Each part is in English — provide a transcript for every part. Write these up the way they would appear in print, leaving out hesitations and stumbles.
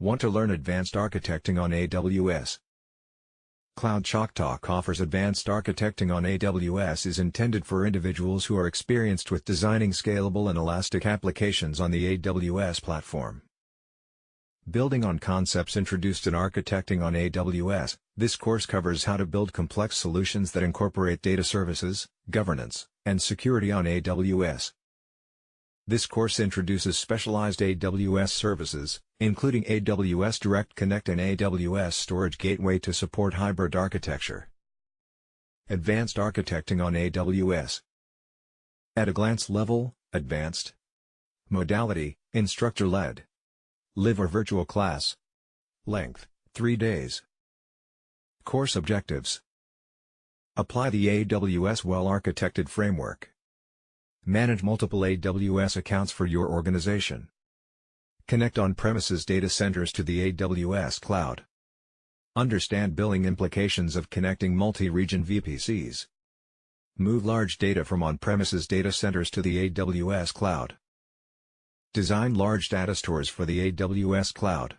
Want to learn advanced architecting on AWS? Cloud-Chalktalk offers advanced architecting on AWS is intended for individuals who are experienced with designing scalable and elastic applications on the AWS platform. Building on concepts introduced in architecting on AWS, this course covers how to build complex solutions that incorporate data services, governance, and security on AWS. This course introduces specialized AWS services, including AWS Direct Connect and AWS Storage Gateway to support hybrid architecture. Advanced architecting on AWS. At a glance level, advanced. Modality, Instructor-led. Live or virtual class. Length, 3 days. Course objectives. Apply the AWS well-architected framework. Manage multiple AWS accounts for your organization. Connect on-premises data centers to the AWS Cloud. Understand billing implications of connecting multi-region VPCs. Move large data from on-premises data centers to the AWS Cloud. Design large data stores for the AWS Cloud.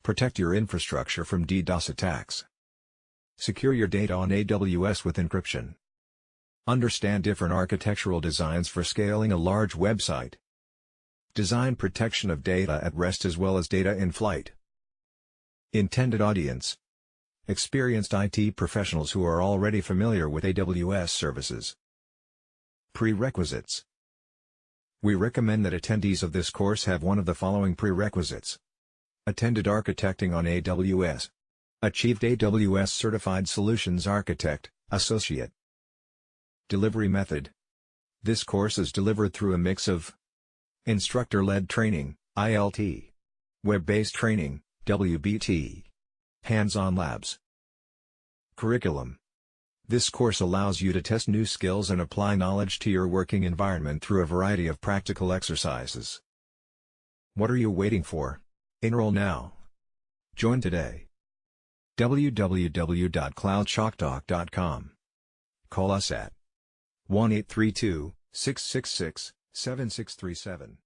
Protect your infrastructure from DDoS attacks. Secure your data on AWS with encryption. Understand different architectural designs for scaling a large website. Design protection of data at rest as well as data in flight. Intended audience. Experienced IT professionals who are already familiar with AWS services. Prerequisites. We recommend that attendees of this course have one of the following prerequisites. Attended architecting on AWS. Achieved AWS Certified Solutions Architect, Associate. Delivery method. This course is delivered through a mix of instructor-led training, ILT, web-based training, WBT, hands-on labs. Curriculum. This course allows you to test new skills and apply knowledge to your working environment through a variety of practical exercises. What are you waiting for? Enroll now. Join today. www.cloud-chalktalk.com. Call us at 1-832-666-7637.